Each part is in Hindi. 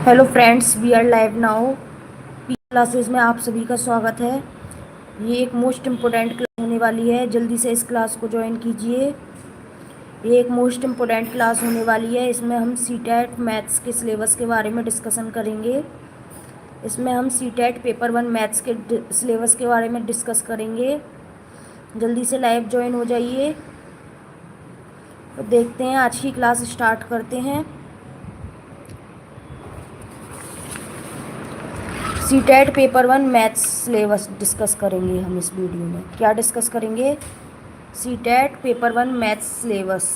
Hello friends, we are live now. P classes में आप सभी का स्वागत है। ये एक मोस्ट इम्पोर्टेंट क्लास होने वाली है, जल्दी से इस क्लास को ज्वाइन कीजिए। ये एक मोस्ट इम्पोर्टेंट क्लास होने वाली है। इसमें हम सीटेट मैथ्स के सिलेबस के बारे में डिस्कशन करेंगे। इसमें हम सीटेट पेपर 1 मैथ्स के सिलेबस के बारे में डिस्कस करेंगे। जल्दी से लाइव ज्वाइन हो जाइए। तो देखते हैं, आज की क्लास स्टार्ट करते हैं। CTET paper 1 maths syllabus discuss करेंगे हम इस वीडियो में। क्या डिस्कस करेंगे? CTET paper 1 maths syllabus.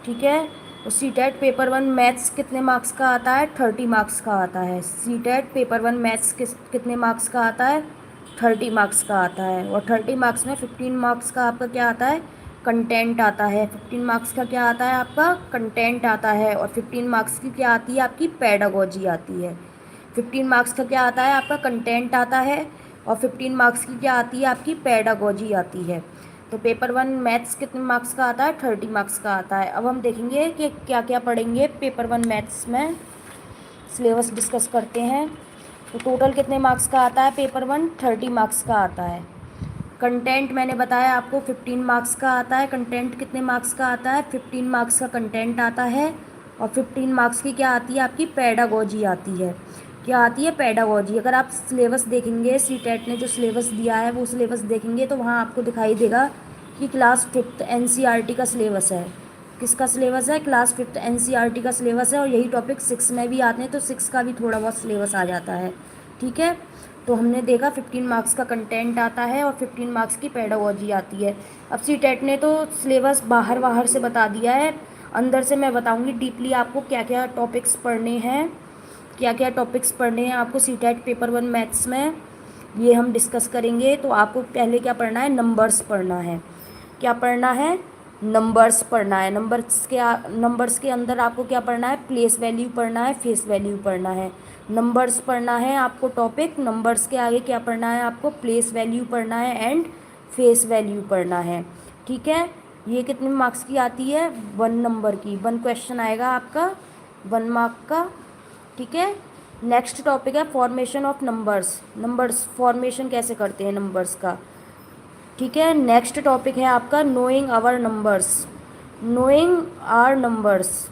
ठीक है। तो सीटेट पेपर 1 मैथ्स कितने मार्क्स का आता है? 30 मार्क्स का आता है। सीटेट पेपर 1 मैथ्स कितने मार्क्स का आता है? 30 मार्क्स का आता है। और 30 मार्क्स में 15 मार्क्स का आपका क्या आता है? कंटेंट आता है। 15 मार्क्स का क्या आता है? आपका कंटेंट आता है। और 15 मार्क्स की क्या आती है? आपकी पेडागोजी आती है। 15 मार्क्स का क्या आता है? आपका कंटेंट आता है। और 15 मार्क्स की क्या आती है? आपकी पेडागोजी आती है। तो पेपर 1 मैथ्स कितने मार्क्स का आता है? 30 मार्क्स का आता है। अब हम देखेंगे कि क्या क्या पढ़ेंगे पेपर 1 मैथ्स में। सिलेबस डिस्कस करते हैं। तो टोटल कितने मार्क्स का आता है पेपर 1? 30 मार्क्स का आता है। कंटेंट मैंने बताया आपको 15 मार्क्स का आता है। कंटेंट कितने मार्क्स का आता है? 15 मार्क्स का कंटेंट आता है। और 15 मार्क्स की क्या आती है? आपकी पेडागोजी आती है। क्या आती है? पेडागोजी। अगर आप सिलेबस देखेंगे, सीटेट ने जो सिलेबस दिया है वो सिलेबस देखेंगे तो वहाँ आपको दिखाई देगा कि क्लास 5th एनसीईआरटी का सिलेबस है। किसका सिलेबस है? क्लास 5th एनसीईआरटी का सिलेबस है। और यही टॉपिक 6 में भी आते हैं, तो 6 का भी थोड़ा बहुत सिलेबस आ जाता है। ठीक है। तो हमने देखा 15 मार्क्स का कंटेंट आता है और 15 मार्क्स की पेडागोजी आती है। अब सीटेट ने तो सिलेबस बाहर बाहर से बता दिया है। अंदर से मैं बताऊंगी डीपली आपको क्या क्या टॉपिक्स पढ़ने हैं। क्या क्या टॉपिक्स पढ़ने हैं आपको सीटेट पेपर 1 मैथ्स में, ये हम डिस्कस करेंगे। तो आपको पहले क्या पढ़ना है? नंबर्स पढ़ना है। क्या पढ़ना है? नंबर्स पढ़ना है। नंबर्स के अंदर आपको क्या पढ़ना है? प्लेस वैल्यू पढ़ना है, फेस वैल्यू पढ़ना है। नंबर्स पढ़ना है आपको टॉपिक। नंबर्स के आगे क्या पढ़ना है आपको? प्लेस वैल्यू पढ़ना है एंड फेस वैल्यू पढ़ना है। ठीक है। ये कितने मार्क्स की आती है? 1 नंबर की। 1 क्वेश्चन आएगा आपका 1 मार्क का। ठीक है। नेक्स्ट टॉपिक है formation of numbers. Numbers formation कैसे करते हैं नंबर्स का। ठीक है। नेक्स्ट टॉपिक है आपका knowing our numbers. Knowing our numbers.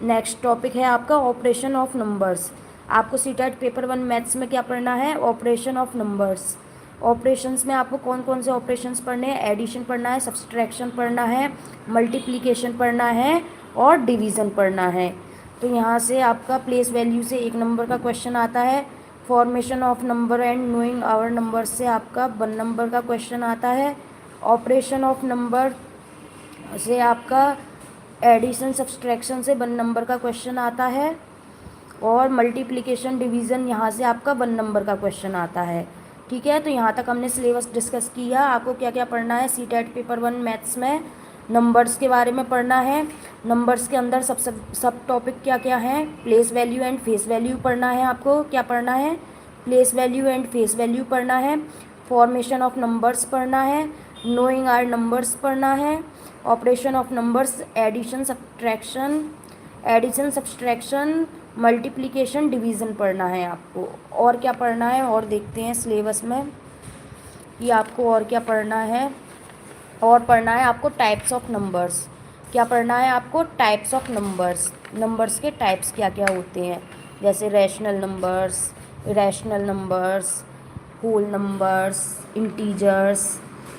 Next topic है आपका ऑपरेशन ऑफ नंबर्स। आपको सीटेट पेपर 1 मैथ्स में क्या पढ़ना है? Operation of numbers. ऑपरेशंस में आपको कौन कौन से ऑपरेशंस पढ़ने हैं? एडिशन पढ़ना है, सब्सट्रैक्शन पढ़ना है, मल्टीप्लिकेशन पढ़ना है और डिवीज़न पढ़ना है। तो यहाँ से आपका प्लेस वैल्यू से 1 नंबर का क्वेश्चन आता है। Formation of number and knowing our number से आपका 1 नंबर का क्वेश्चन आता है। ऑपरेशन ऑफ नंबर से आपका एडिशन सब्सट्रैक्शन से 1 नंबर का क्वेश्चन आता है। और मल्टीप्लिकेशन डिवीज़न यहाँ से आपका 1 नंबर का क्वेश्चन आता है। ठीक है। तो यहाँ तक हमने सिलेबस डिस्कस किया। आपको क्या क्या पढ़ना है सीटेट पेपर 1 मैथ्स में? नंबर्स के बारे में पढ़ना है। नंबर्स के अंदर सब टॉपिक क्या क्या हैं? Place value and face value पढ़ना है। आपको क्या पढ़ना है? Place value and face value पढ़ना है। फॉर्मेशन ऑफ नंबर्स पढ़ना है। नोइंग आर नंबर्स पढ़ना है। Operation of numbers, addition subtraction, multiplication, division पढ़ना है आपको। और क्या पढ़ना है और देखते हैं सिलेबस में कि आपको और क्या पढ़ना है। और पढ़ना है आपको टाइप्स ऑफ नंबर्स। क्या पढ़ना है आपको? Types of numbers. नंबर्स के टाइप्स क्या क्या होते हैं, जैसे rational numbers, irrational numbers, whole numbers, integers.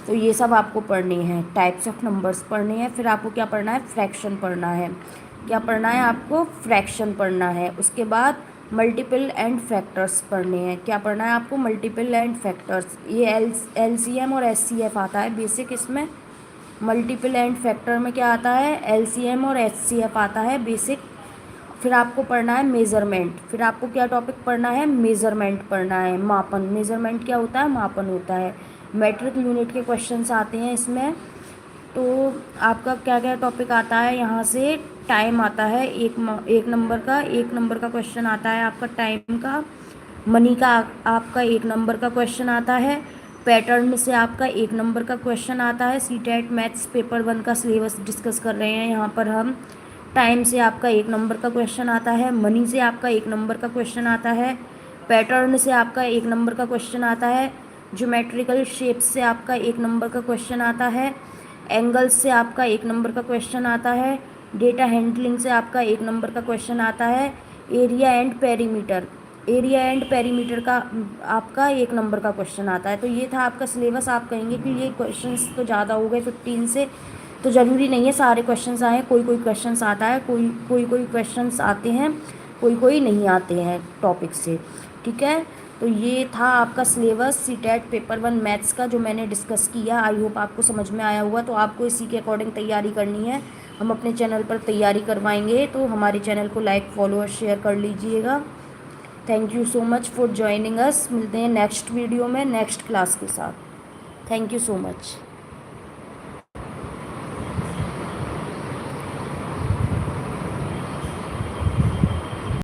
तो ये सब आपको पढ़ने हैं। टाइप्स ऑफ नंबर्स पढ़ने हैं। फिर आपको क्या पढ़ना है? फ्रैक्शन पढ़ना है। क्या पढ़ना है आपको? फ्रैक्शन पढ़ना है। उसके बाद मल्टीपल एंड फैक्टर्स पढ़ने हैं। क्या पढ़ना है आपको? Multiple and factors. ये एलसीएम और एचसीएफ आता है बेसिक इसमें। मल्टीपल एंड फैक्टर में क्या आता है? एलसीएम और एचसीएफ आता है बेसिक। फिर आपको पढ़ना है मेज़रमेंट। फिर आपको क्या टॉपिक पढ़ना है? मेज़रमेंट पढ़ना है, मापन। मेज़रमेंट क्या होता है? मापन होता है। मेट्रिक यूनिट के क्वेश्चंस आते हैं इसमें। तो आपका क्या क्या टॉपिक आता है यहाँ से? टाइम आता है एक नंबर का क्वेश्चन आता है आपका टाइम का। मनी का आपका 1 नंबर का क्वेश्चन आता है। पैटर्न से आपका 1 नंबर का क्वेश्चन आता है। सीटेट मैथ्स पेपर 1 का सिलेबस डिस्कस कर रहे हैं यहाँ पर हम। टाइम से आपका 1 नंबर का क्वेश्चन आता है, मनी से आपका 1 नंबर का क्वेश्चन आता है, पैटर्न से आपका 1 नंबर का क्वेश्चन आता है, ज्योमेट्रिकल शेप्स से आपका 1 नंबर का क्वेश्चन आता है, एंगल्स से आपका 1 नंबर का क्वेश्चन आता है, डेटा हैंडलिंग से आपका 1 नंबर का क्वेश्चन आता है, एरिया एंड पेरीमीटर का आपका 1 नंबर का क्वेश्चन आता है। तो ये था आपका सिलेबस। आप कहेंगे कि ये क्वेश्चंस तो ज़्यादा हो गए 15 से, तो ज़रूरी नहीं है सारे क्वेश्चंस आए, कोई कोई क्वेश्चंस आता है, कोई क्वेश्चंस आते हैं, कोई नहीं आते हैं टॉपिक से। ठीक है, तो ये था आपका सिलेबस सीटेट पेपर 1 मैथ्स का जो मैंने डिस्कस किया। आई होप आपको समझ में आया हुआ। तो आपको इसी के अकॉर्डिंग तैयारी करनी है। हम अपने चैनल पर तैयारी करवाएंगे, तो हमारे चैनल को लाइक, फॉलो और शेयर कर लीजिएगा। Thank you so much for joining us. मिलते हैं नेक्स्ट वीडियो में नेक्स्ट क्लास के साथ। Thank you so much.